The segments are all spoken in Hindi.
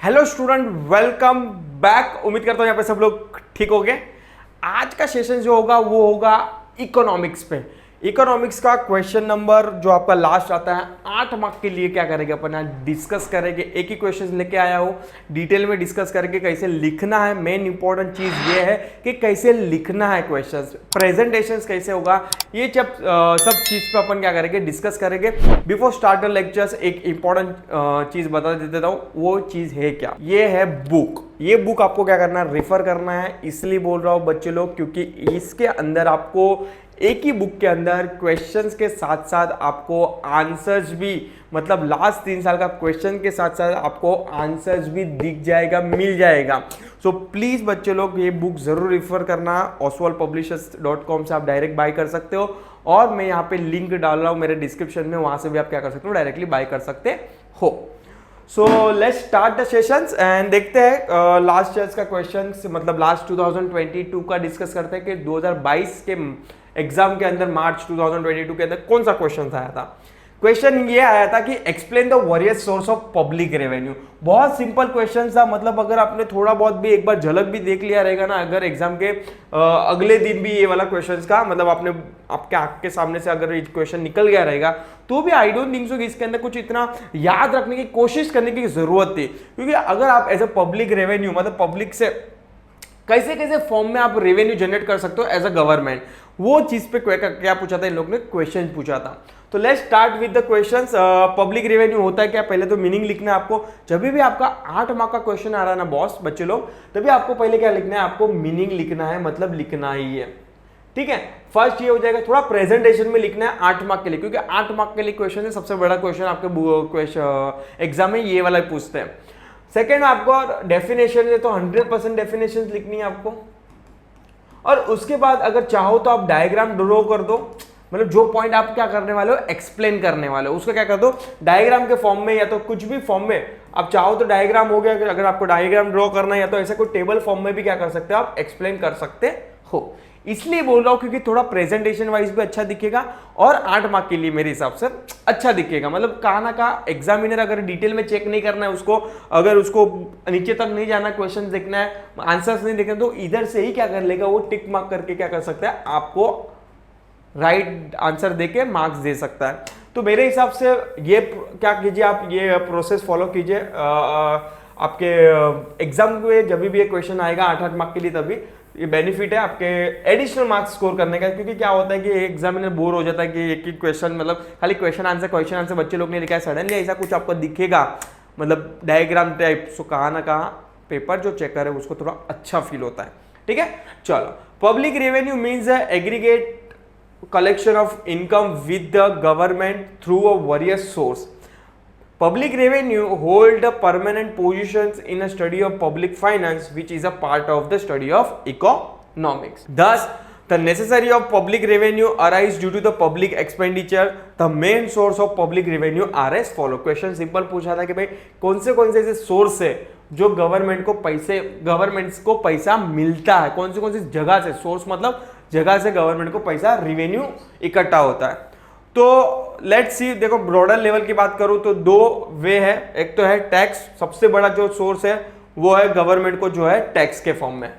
Hello student, welcome back. उम्मीद करता हूँ यहाँ पे सब लोग ठीक हो गए। आज का सेशन जो होगा वो होगा इकोनॉमिक्स पे। इकोनॉमिक्स का क्वेश्चन नंबर जो आपका लास्ट आता है 8 मार्क के लिए क्या करेंगे अपन आज डिस्कस करेंगे। एक ही क्वेश्चन लेके आया हो, डिटेल में डिस्कस करके कैसे लिखना है। मेन इंपॉर्टेंट चीज ये है कि कैसे लिखना है क्वेश्चंस, प्रेजेंटेशंस कैसे होगा, ये सब चीज पे अपन क्या करेंगे डिस्कस करेंगे। बिफोर स्टार्ट द लेक्चर्स एक इंपॉर्टेंट चीज बता देता हूँ, वो चीज है क्या, ये है बुक। ये बुक आपको क्या करना है, रेफर करना है। इसलिए बोल रहा हूँ बच्चे लोग क्योंकि इसके अंदर आपको एक ही बुक के अंदर क्वेश्चंस के साथ साथ आपको आंसर्स भी, मतलब लास्ट 3 साल का क्वेश्चन के साथ साथ आपको आंसर्स भी दिख जाएगा, मिल जाएगा। सो प्लीज बच्चे लोग ये बुक जरूर रेफर करना। oswaldpublishers.com से आप डायरेक्ट बाय कर सकते हो और मैं यहाँ पे लिंक डाल रहा हूँ मेरे डिस्क्रिप्शन में, वहां से भी आप क्या कर सकते हो, डायरेक्टली बाय कर सकते हो। So let's start the sessions and देखते हैं लास्ट ईयर का क्वेश्चन, मतलब लास्ट 2022 का डिस्कस करते हैं कि 2022 के एग्जाम के अंदर मार्च 2022 के अंदर कौन सा क्वेश्चन आया था। क्वेश्चन ये आया था कि explain the various source of public revenue. बहुत सिंपल क्वेश्चन था, मतलब अगर आपने थोड़ा बहुत भी एक बार झलक भी देख लिया रहेगा ना, अगर एग्जाम के अगले दिन भी ये वाला क्वेश्चन का, मतलब आपने आपके आंख के सामने से अगर क्वेश्चन निकल गया रहेगा तो भी आई डोंट थिंक सो कि इसके अंदर कुछ इतना याद रखने की कोशिश करने की जरूरत थी। क्योंकि अगर आप एज अ पब्लिक रेवेन्यू, मतलब पब्लिक से कैसे कैसे फॉर्म में आप रेवेन्यू जनरेट कर सकते हो एज अ गवर्नमेंट, वो चीज पे क्या पूछा था इन लोगों ने, क्वेश्चन पूछा था। तो let's start with the questions. Public revenue होता है क्या, पहले तो मीनिंग लिखना है आपको। जब भी आपका 8 मार्क का क्वेश्चन आ रहा है ना बॉस बच्चे लोग, तभी आपको पहले क्या लिखना है, आपको मीनिंग लिखना है, मतलब लिखना ही है। ठीक है, फर्स्ट ये हो जाएगा। थोड़ा प्रेजेंटेशन में लिखना है 8 मार्क के लिए, क्योंकि 8 मार्क के लिए क्वेश्चन है, सबसे बड़ा क्वेश्चन आपके एग्जाम में ये वाला पूछते हैं। सेकेंड आपको डेफिनेशन है, तो 100% डेफिनेशन लिखनी है आपको। और उसके बाद अगर चाहो तो आप डायग्राम ड्रॉ कर दो, मतलब जो पॉइंट आप क्या करने वाले हो, एक्सप्लेन करने वाले हो, उसका क्या कर दो डायग्राम के फॉर्म में, या तो कुछ भी फॉर्म में आप चाहो तो डायग्राम हो गया। अगर आपको डायग्राम ड्रॉ करना है या तो ऐसे कोई टेबल फॉर्म में भी क्या कर सकते हो, आप एक्सप्लेन कर सकते हो। इसलिए बोल रहा हूं क्योंकि थोड़ा प्रेजेंटेशन वाइज भी अच्छा दिखेगा और 8 मार्क के लिए मेरे हिसाब से अच्छा दिखेगा। मतलब कहा ना कहा एग्जामिनर अगर डिटेल में चेक नहीं करना है उसको, अगर उसको नीचे तक नहीं जाना, क्वेश्चन देखना है, आंसर्स नहीं देखना, तो इधर से ही क्या कर लेगा, वो टिक मार्क करके क्या कर सकता है, आपको राइट आंसर देके मार्क्स दे सकता है। तो मेरे हिसाब से ये क्या कीजिए, आप ये प्रोसेस फॉलो कीजिए। आपके एग्जाम में जब भी ये क्वेश्चन आएगा 8 मार्क के लिए, तभी ये बेनिफिट है आपके एडिशनल मार्क्स स्कोर करने का। क्योंकि क्या होता है कि एग्जामिनर बोर हो जाता है कि एक ही क्वेश्चन, मतलब खाली क्वेश्चन आंसर बच्चे लोग ने लिखा है, सडनली ऐसा कुछ आपको दिखेगा, मतलब डायग्राम टाइप, सो कहाँ ना कहाँ पेपर जो चेकर है उसको थोड़ा अच्छा फील होता है। ठीक है, चलो। Public revenue means aggregate collection of income with the government through a various source. Public revenue hold a permanent positions in a study of public finance, which is a part of the study of economics. Thus, the necessary of public revenue arise due to the public expenditure. The main source of public revenue are as follow. Question simple पूछा था कि भाई कौन से ऐसे सोर्स है जो गवर्नमेंट्स को पैसा मिलता है, कौन सी जगह से, सोर्स मतलब जगह से गवर्नमेंट को पैसा रिवेन्यू इकट्ठा होता है। तो लेट्स सी, देखो ब्रॉडर लेवल की बात करूं तो 2 वे है। एक तो है टैक्स, सबसे बड़ा जो सोर्स है वो है गवर्नमेंट को जो है टैक्स के फॉर्म में।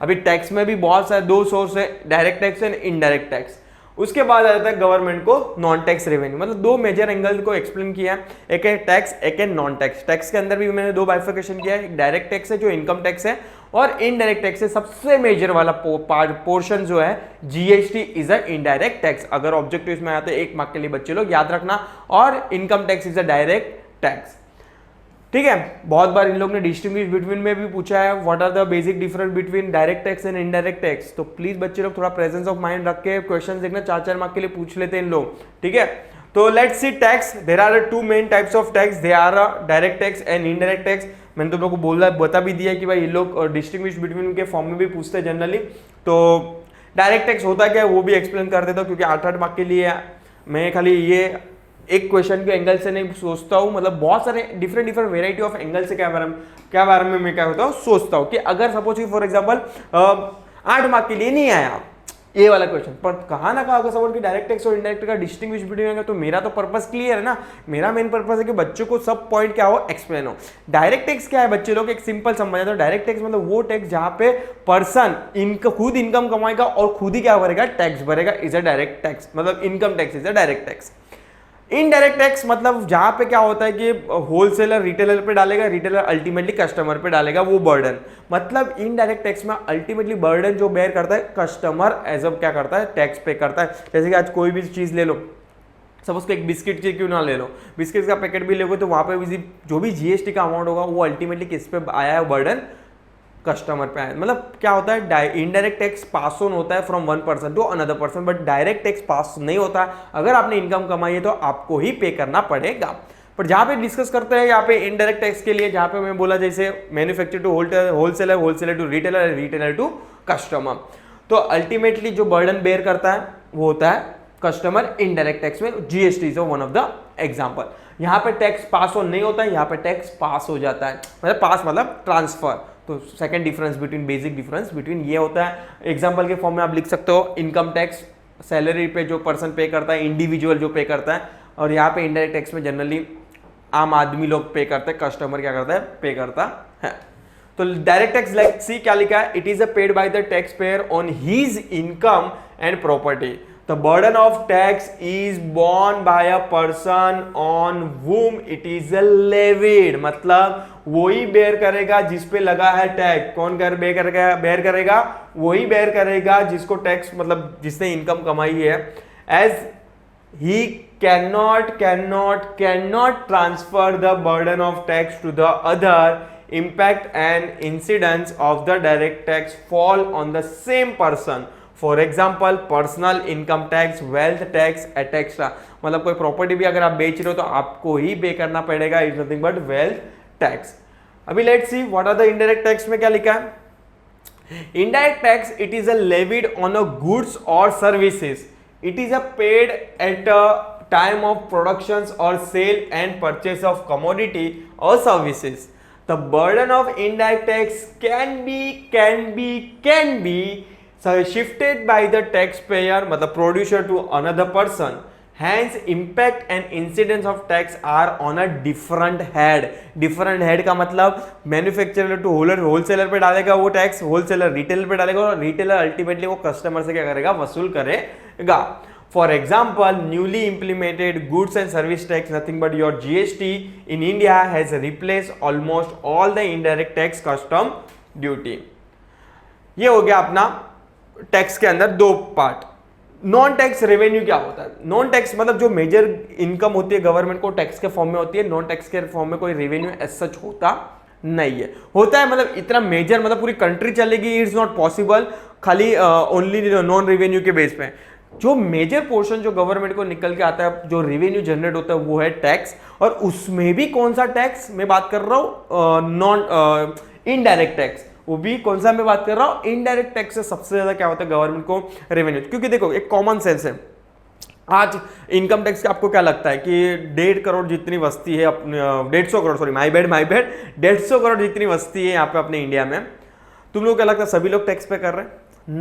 अभी टैक्स में भी बहुत सारे 2 सोर्स है, direct tax and indirect tax. उसके बाद आ जाता है गवर्नमेंट को नॉन टैक्स रेवेन्यू, मतलब 2 मेजर एंगल को एक्सप्लेन किया है, एक है टैक्स, एक है नॉन टैक्स। टैक्स के अंदर भी मैंने 2 बाइफर्केशन किया है, एक डायरेक्ट टैक्स है जो इनकम टैक्स है, और इनडायरेक्ट टैक्स है सबसे मेजर वाला पोर्शन जो है GST is a indirect tax. अगर ऑब्जेक्टिव में आया तो 1 मार्क के लिए बच्चे लोग याद रखना, और income tax is a direct tax. ठीक है, बहुत बार इन लोग ने डिस्टिंग्विश बिटवीन में भी पूछा है, what are the basic difference between direct tax and indirect tax. तो प्लीज बच्चे लोग थोड़ा प्रेजेंस ऑफ माइंड रख के क्वेश्चन देखना, 4-4 मार्क के लिए पूछ लेते हैं इन लोग। ठीक है, तो let's see tax. There are 2 main types of tax, they are direct tax and indirect tax. मैंने तुम लोग को बता भी दिया कि भाई ये लोग डिस्टिंग्विश बिटवीन के फॉर्म में भी पूछते हैं जनरली। तो डायरेक्ट टैक्स होता क्या है वो भी एक्सप्लेन कर देता हूँ, क्योंकि 8 मार्क के लिए मैं खाली ये एक क्वेश्चन के एंगल से नहीं सोचता हूँ, मतलब बहुत सारे डिफरेंट वेराइटी ऑफ एंगल से क्या बारे में मैं क्या होता हूँ सोचता हूँ कि अगर सपोज फॉर एग्जाम्पल 8 मार्क के लिए नहीं आया, ये वाला क्वेश्चन। पर कहाँ ना कहाँ अगर सपोर्ट की डायरेक्ट टैक्स और इनडायरेक्ट का डिस्टिंग्विश बिटवीन है, तो मेरा तो पर्पस क्लियर है ना। मेरा मेन पर्पस है कि बच्चों को सब पॉइंट क्या हो, एक्सप्लेन हो। डायरेक्ट टैक्स क्या है बच्चे लोग, एक सिंपल समझ तो डायरेक्ट टैक्स मतलब वो टैक्स जहां पे पर्सन खुद इनकम कमाएगा और खुद ही क्या भरेगा, टैक्स भरेगा, इज अ डायरेक्ट टैक्स। मतलब income tax is a direct tax. Indirect tax मतलब जहां पे क्या होता है कि होलसेलर रिटेलर पे डालेगा, रिटेलर अल्टीमेटली कस्टमर पे डालेगा वो बर्डन। मतलब इनडायरेक्ट टैक्स में अल्टीमेटली बर्डन जो बेयर करता है कस्टमर एज अब क्या करता है, टैक्स पे करता है। जैसे कि आज कोई भी चीज ले लो, सपोज को एक बिस्किट की क्यों ना ले लो, बिस्किट का पैकेट भी लोगे तो वहां पे भी जो भी जीएसटी का अमाउंट होगा वो अल्टीमेटली किस पे आया है, बर्डन कस्टमर पे आया। मतलब क्या होता है, इनडायरेक्ट टैक्स पास ऑन होता है from one person to another person, but direct tax pass नहीं होता। अगर आपने इनकम कमाई है तो आपको ही पे करना पड़ेगा। पर जहां पे डिस्कस करते हैं यहाँ पे इनडायरेक्ट टैक्स के लिए, जहां पे मैं बोला जैसे manufacture to wholesaler, wholesaler to retailer, retailer to customer, तो अल्टीमेटली जो बर्डन बेयर करता है वो होता है कस्टमर। इनडायरेक्ट टैक्स में GST is one of the example. यहाँ पे टैक्स पास ऑन नहीं होता है, यहाँ पे टैक्स पास हो जाता है। मतलब पास मतलब ट्रांसफर। तो second difference between, basic difference between ये होता है। एग्जांपल के फॉर्म में आप लिख सकते हो इनकम टैक्स सैलरी पे जो पर्सन पे करता है, इंडिविजुअल जो पे करता है, और यहाँ पे इनडायरेक्ट टैक्स में जनरली आम आदमी लोग पे करते हैं, कस्टमर क्या करता है, पे करता है। तो डायरेक्ट टैक्स लाइक सी क्या लिखा है, it is a paid by the tax payer on his income and property. The burden of tax is borne by a person on whom it is levied। मतलब वही बेयर करेगा जिस पे लगा है टैक्स। कौन बेयर करेगा, वही बेयर करेगा जिसको टैक्स, मतलब जिसने इनकम कमाई है। As he cannot transfer the burden of tax to the other, impact and incidence of the direct tax fall on the same person। For example personal income tax, wealth tax etcetera. मतलब कोई प्रॉपर्टी भी अगर आप बेच रहे हो तो आपको ही पे करना पड़ेगा, is nothing but wealth tax. अभी let's see what are the indirect tax में क्या लिखा है। Indirect tax it is a levied on a goods और services. It is a paid at a time of production और sale and purchase of commodity और services. The burden of indirect tax can be so shifted by the taxpayer, मतलब producer to another person, hence impact and incidence of tax are on a different head। different head का मतलब मैन्युफैक्चरर टू होलसेलर पे डालेगा वो टैक्स, होलसेलर रिटेलर पे डालेगा, और रिटेलर अल्टीमेटली वो कस्टमर से क्या करेगा, वसूल करेगा। For example newly implemented goods and service tax, nothing but your GST in India has replace almost all the indirect tax custom duty. ये हो गया अपना टैक्स के अंदर दो पार्ट। नॉन टैक्स रेवेन्यू क्या होता है, नॉन टैक्स मतलब जो मेजर इनकम होती है गवर्नमेंट को टैक्स के फॉर्म में होती है। नॉन टैक्स के फॉर्म में कोई रेवेन्यू एज सच होता नहीं है। होता है मतलब इतना मेजर, मतलब पूरी कंट्री चलेगी, इट्स नॉट पॉसिबल खाली ओनली नॉन रेवेन्यू के बेस पे। जो मेजर पोर्शन जो गवर्नमेंट को निकल के आता है, जो रेवेन्यू जनरेट होता है, वो है टैक्स। और उसमें भी कौन सा टैक्स मैं बात कर रहा हूं, नॉन इनडायरेक्ट टैक्स। वो भी कौन सा मैं बात कर रहा हूं, इनडायरेक्ट टैक्स से सबसे ज्यादा क्या होता है गवर्नमेंट को, रेवेन्यू। क्योंकि देखो एक कॉमन सेंस है, आज इनकम टैक्स आपको क्या लगता है कि 1.5 करोड़ जितनी वस्ती है अपने, 150 crore, sorry my bed 150 crore जितनी वस्ती है यहाँ पे अपने इंडिया में, तुम लोग क्या लगता है सभी लोग टैक्स पे कर रहे हैं?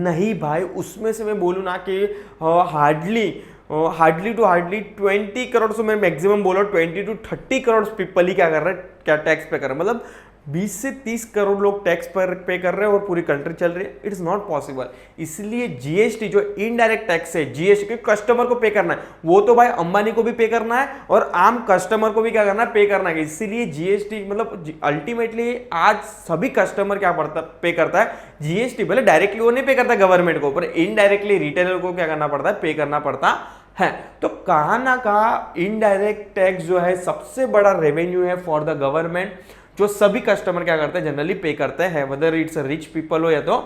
नहीं भाई, उसमें से मैं बोलूँ ना कि हार्डली टू हार्डली 20 करोड़ से मैं मैक्सिमम बोला 20 to 30 करोड़ पीपल ही क्या कर रहे हैं, क्या टैक्स पे कर रहे हैं। मतलब 20 से 30 करोड़ लोग टैक्स पर पे कर रहे हैं और पूरी कंट्री चल रही है। It is not possible. इसलिए जीएसटी जो इनडायरेक्ट टैक्स है, जीएसटी कस्टमर को पे करना है, वो तो भाई अंबानी को भी पे करना है और आम कस्टमर को भी क्या करना है, पे करना है। इसीलिए जीएसटी मतलब अल्टीमेटली आज सभी कस्टमर क्या पे करता है, जीएसटी। भले डायरेक्टली वो नहीं पे करता गवर्नमेंट को, पर इनडायरेक्टली रिटेलर को क्या करना पड़ता है, पे करना पड़ता है। तो कहां ना कहां इनडायरेक्ट टैक्स जो है सबसे बड़ा रेवेन्यू है फॉर द गवर्नमेंट, जो सभी कस्टमर क्या करते हैं, जनरली पे करते हैं, वेदर इट्स रिच पीपल हो या तो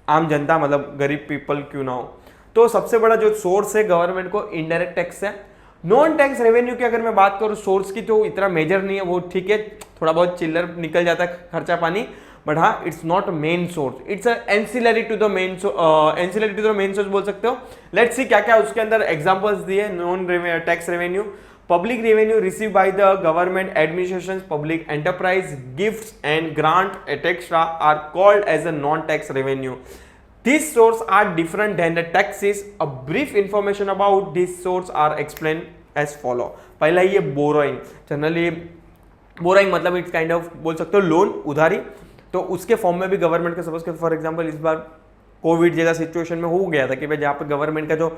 आम जनता, मतलब गरीब पीपल क्यों ना हो। तो सबसे बड़ा जो सोर्स है गवर्नमेंट को इनडायरेक्ट टैक्स है। नॉन टैक्स रेवेन्यू की अगर मैं बात करूं सोर्स की, तो इतना मेजर नहीं है, वो ठीक है, थोड़ा बहुत चिल्लर निकल जाता है खर्चा पानी, बट हाँ it's not main source, it's ancillary to the main source बोल सकते हो। लेट्स सी क्या क्या उसके अंदर एग्जांपल्स दिए non tax revenue. Public revenue received by the government administrations, public enterprise, gifts and grant etc. are called as a non-tax revenue. These sources are different than the taxes. A brief information about these sources are explained as follow. पहला ये बोरोइंग, जनरली बोरोइंग मतलब इट्स काइंड ऑफ बोल सकते हो लोन, उधारी। तो उसके फॉर्म में भी गवर्नमेंट का सपोज फॉर एग्जांपल इस बार कोविड जैसा सिचुएशन में हो गया था कि भाई जहाँ पे गवर्नमेंट का जो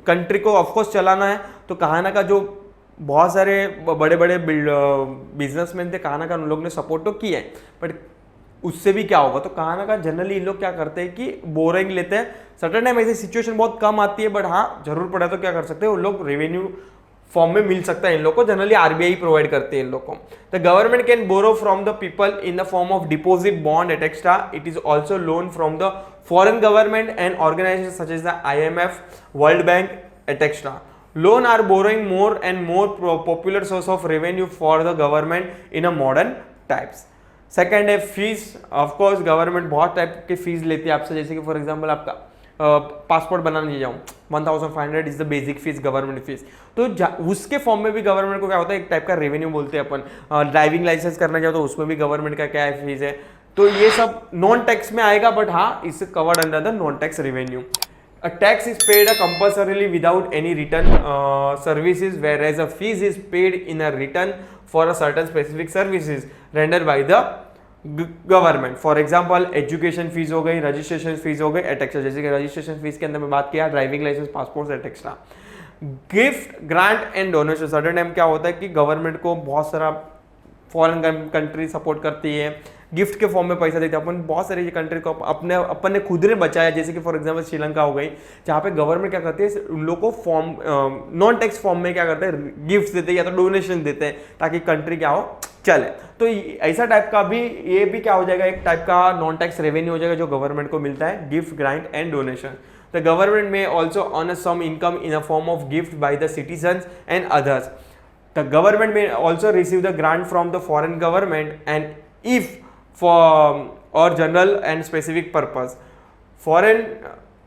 कंट्री को ऑफकोर्स चलाना है, तो कहाँ ना का जो बहुत सारे बड़े बड़े बिजनेसमैन थे, कहाँ ना का उन लोग ने सपोर्ट तो किया है, बट उससे भी क्या होगा, तो कहाँ ना कहाँ जनरली इन लोग क्या करते हैं कि बोरिंग लेते हैं। सर्टेन टाइम ऐसी सिचुएशन बहुत कम आती है, बट हाँ जरूर पड़ा तो क्या कर सकते हैं, उन लोग रेवेन्यू फॉर्म में मिल सकता है इन लोग को, जनरली आरबीआई प्रोवाइड करते हैं इन लोग को। The government can borrow from the people in the form of deposit, bond etcetera. It is also loan from the foreign government and organisation such as the IMF, world bank etcetera. Loan are borrowing more and more popular source of revenue for the government in a modern types. Second है फीस। ऑफ कोर्स गवर्नमेंट बहुत टाइप के फीस लेती है आपसे, जैसे कि फॉर एग्जांपल आपका पासपोर्ट बनाने जाऊँ 1500 is the basic fees, government fees. तो उसके फॉर्म में भी गवर्नमेंट को क्या होता है, एक टाइप का रेवेन्यू बोलते हैं अपन। ड्राइविंग लाइसेंस करना जाओ तो उसमें भी गवर्नमेंट का क्या है, फीस है। तो ये सब नॉन टैक्स में आएगा, बट हाँ इसे covered under the non tax revenue. A tax is paid compulsorily without any return services, whereas a fees is paid in a return for a certain specific services rendered by the government. For example education fees हो गई, रजिस्ट्रेशन फीस हो गई, एटेक्स्ट्रा। जैसे कि रजिस्ट्रेशन फीस के अंदर मैं बात किया ड्राइविंग लाइसेंस, पासपोर्ट, एटेक्स्ट्रा। Gift, grant and donation. Certain time क्या होता है कि गवर्नमेंट को बहुत सारा फॉरेन कंट्री सपोर्ट करती है, गिफ्ट के फॉर्म में पैसा देते हैं। अपन बहुत सारी कंट्री को अपन ने खुद ने बचाया, जैसे कि फॉर एग्जांपल श्रीलंका हो गई, जहाँ पे गवर्नमेंट क्या करती है, उन लोग को फॉर्म नॉन टैक्स फॉर्म में क्या करते हैं, गिफ्ट देते हैं या तो डोनेशन देते हैं, ताकि कंट्री क्या हो, चले। तो ऐसा टाइप का भी ये भी क्या हो जाएगा, एक टाइप का नॉन टैक्स रेवेन्यू हो जाएगा जो गवर्नमेंट को मिलता है, gift, grant and donation. The government में also earn some income in a form of gift by the citizens and others. The government may also receive the grant from the foreign government, and if for or general and specific purpose. Foreign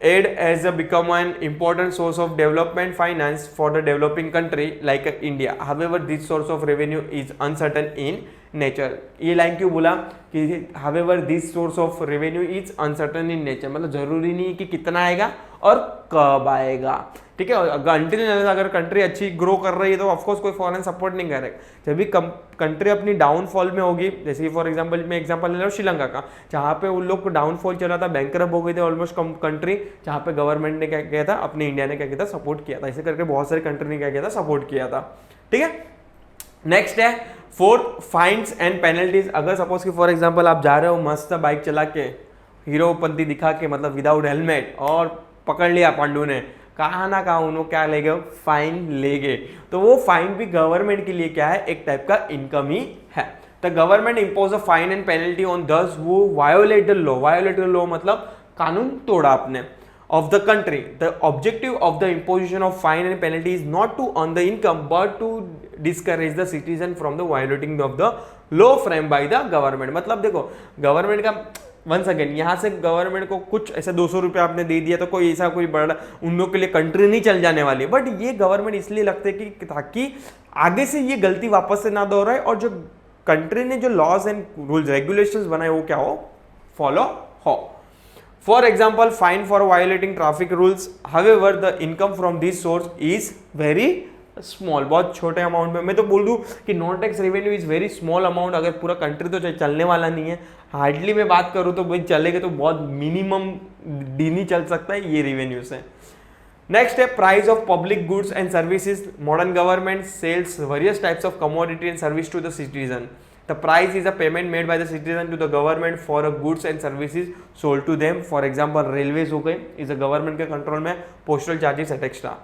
aid has become an important source of development finance for the developing country like India. However, this source of revenue is uncertain in nature. ये लाइन क्यों बोला कि however this source of revenue is uncertain in nature, मतलब जरूरी नहीं कि कितना आएगा और कब आएगा, ठीक है। अगर कंट्री अच्छी ग्रो कर रही है तो ऑफकोर्स कोई फॉरेन सपोर्ट नहीं करेगा। जब भी कंट्री अपनी डाउनफॉल में होगी, जैसे कि फॉर एग्जांपल मैं एग्जांपल ले रहा हूँ श्रीलंका का, जहाँ पे उन लोग को डाउनफॉल चल रहा था, बैंकरप्ट हो गई थी ऑलमोस्ट कंट्री, जहाँ पे गवर्नमेंट ने क्या किया था, अपने इंडिया ने क्या किया था, सपोर्ट किया था। ऐसे करके बहुत सारी कंट्री ने क्या किया था, सपोर्ट किया था, ठीक है। नेक्स्ट है फोर्थ, फाइन्स एंड पेनल्टीज। अगर सपोज कि फॉर एग्जांपल आप जा रहे हो मस्त बाइक चला के, हीरोपंती दिखा के, मतलब विदाउट हेलमेट, और पकड़ लिया पांडू ने, कहाँ ना कहाँ उन्होंने क्या ले गए, फाइन ले गए। तो वो फाइन भी गवर्नमेंट के लिए क्या है, एक टाइप का इनकम ही है। The government impose a fine and penalty on those who violet the law. Violet the law मतलब कानून तोड़ा आपने, of the country. The objective of the imposition of fine and penalty is not to earn the income but to discourage the citizen from the violating of the law framed by the government. मतलब देखो गवर्नमेंट का वंस अगेन, यहाँ से गवर्नमेंट को कुछ ऐसे 200 रुपये आपने दे दिया तो कोई ऐसा कोई बड़ा उन लोग के लिए कंट्री नहीं चल जाने वाली, बट ये गवर्नमेंट इसलिए लगते है कि ताकि आगे से ये गलती वापस से ना दोहराए, और जो कंट्री ने जो लॉज एंड रूल्स रेगुलेशंस बनाए वो क्या हो, फॉलो हो। For example, fine for violating traffic rules. However, the income from this source is very small. बहुत छोटे अमाउंट में, मैं तो बोल दूँ कि non tax revenue is very small amount. अगर पूरा कंट्री तो चलने वाला नहीं है, हार्डली मैं बात करूँ तो भाई चलेगा तो बहुत मिनिमम दिन ही चल सकता है ये रेवेन्यू से। नेक्स्ट है price of public goods and services. Modern government sells various types of commodity and service to the citizen. The price is a payment made by the citizen to the government for a goods and services sold to them. For example, railways हो गए, is a government के कंट्रोल में, postal charges एक्स्ट्रा.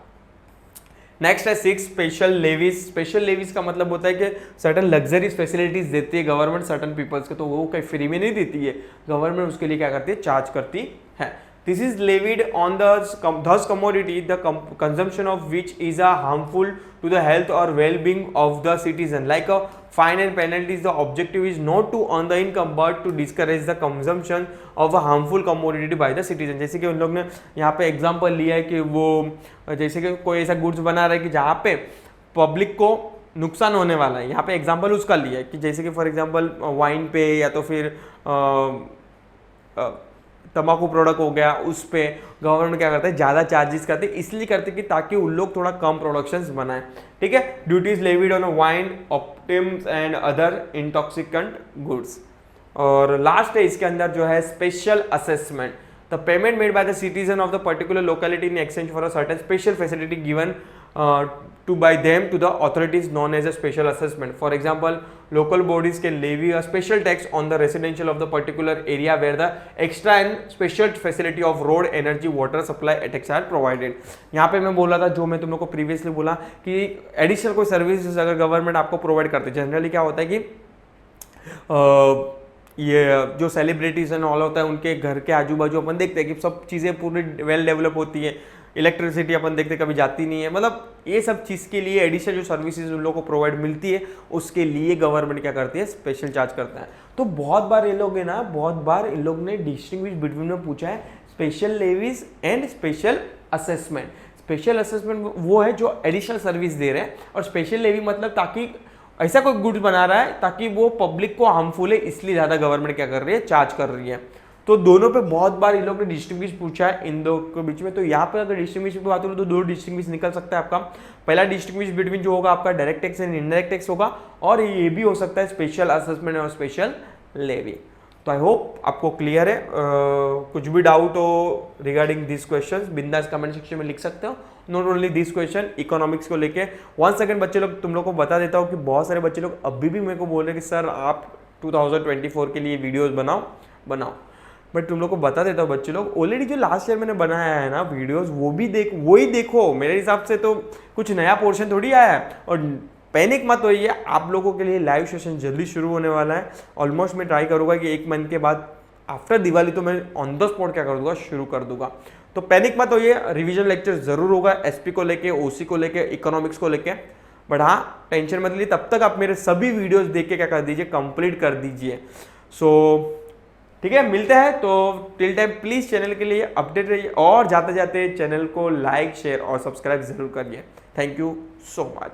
नेक्स्ट है 6 स्पेशल लेवीज. स्पेशल लेवीज का मतलब होता है कि सर्टन लग्जरीज फैसिलिटीज देती है गवर्नमेंट सर्टन पीपल्स के, तो वो कहीं फ्री में नहीं देती है, गवर्नमेंट उसके लिए क्या करती है, चार्ज करती है. This is levied on thus commodity, the consumption of which is harmful to the health or well-being of the citizen. Like a fine and penalties, the objective is not to earn the income but to discourage the consumption of a harmful commodity by the citizen. जैसे कि उन लोग ने यहाँ पे एग्जांपल लिया है कि वो जैसे कि कोई ऐसा गुड्स बना रहा है कि जहाँ पे पब्लिक को नुकसान होने वाला है, यहाँ पे एग्जांपल उसका लिया है कि जैसे कि फॉर एग्जांपल वाइन पे या तो फिर तंबाकू प्रोडक्ट हो गया, उस पे गवर्नमेंट क्या करता है, ज़्यादा चार्जेस करते हैं, इसलिए करते कि ताकि उन लोग थोड़ा कम प्रोडक्शंस बनाएं, ठीक है। Duties levied on wine, opium and other intoxicant goods. और लास्ट है इसके अंदर जो है special assessment, the payment made by the citizen of the particular locality in exchange for a certain special facility given to by them to the authorities known as a special assessment. For example, local bodies can levy a special tax on the residential of the particular area where the extra and special facility of road, energy, water supply etc are provided. यहाँ पे मैं बोला था, जो मैं तुम लोग को प्रीवियसली बोला कि एडिशनल कोई सर्विसेज अगर गवर्नमेंट आपको प्रोवाइड करती है, जनरली क्या होता है कि ये जो सेलिब्रिटीज एंड ऑल होता है उनके घर के आजू बाजू अपन देखते हैं कि सब चीज़ें पूरी वेल डेवलप होती है, इलेक्ट्रिसिटी अपन देखते कभी जाती नहीं है, मतलब ये सब चीज़ के लिए एडिशनल जो सर्विसेज उन लोगों को प्रोवाइड मिलती है उसके लिए गवर्नमेंट क्या करती है, स्पेशल चार्ज करता है। तो बहुत बार ये लोग है ना, बहुत बार इन लोग ने डिस्टिंग्विश बिटवीन में पूछा है special levies and special assessment. Special assessment वो है जो एडिशनल सर्विस दे रहे हैं, और स्पेशल लेवी मतलब ताकि ऐसा कोई गुड्स बना रहा है ताकि वो पब्लिक को हार्मफुल है, इसलिए ज़्यादा गवर्नमेंट क्या कर रही है, चार्ज कर रही है। तो दोनों पे बहुत बार इन लोग ने डिस्टिंग्विश पूछा है इन दो के बीच में। तो यहाँ पे अगर डिस्टिंग्विश की बात करूँ तो दो डिस्टिंग्विश निकल सकता है आपका। पहला डिस्टिंग्विश बिटवीन जो होगा आपका direct tax and indirect tax होगा, और ये भी हो सकता है स्पेशल असेसमेंट और स्पेशल लेवी। तो आई होप आपको क्लियर है। कुछ भी डाउट हो रिगार्डिंग दिस क्वेश्चन बिंदास कमेंट सेक्शन में लिख सकते हो। Not only this question, economics को लेके वन सेकंड बच्चे लोग तुम लोग को बता देता हूँ कि बहुत सारे बच्चे लोग अभी भी मेरे को बोल रहे हैं कि सर आप 2024 के लिए वीडियोस बनाओ। बट तुम लोग को बता देता हूँ बच्चे लोग, ऑलरेडी जो लास्ट ईयर मैंने बनाया है ना वीडियोस, वही देखो। मेरे हिसाब से तो कुछ नया पोर्शन थोड़ी आया है। और पैनिक मत होइए, आप लोगों के लिए लाइव सेशन जल्दी शुरू होने वाला है। ऑलमोस्ट मैं ट्राई करूँगा कि 1 मंथ के बाद आफ्टर दिवाली तो मैं ऑन द स्पॉट क्या कर दूंगा, शुरू कर दूंगा। तो पैनिक मत होइए, रिविजन लेक्चर जरूर होगा एसपी को लेके, ओसी को लेके, इकोनॉमिक्स को लेके। बट हाँ, टेंशन मत लीजिए, तब तक आप मेरे सभी वीडियोस देख के क्या कर दीजिए, कंप्लीट कर दीजिए। सो ठीक है, मिलते हैं। तो टिल टाइम प्लीज चैनल के लिए अपडेट रहिए, और जाते जाते चैनल को लाइक, शेयर और सब्सक्राइब जरूर करिए। Thank you so much.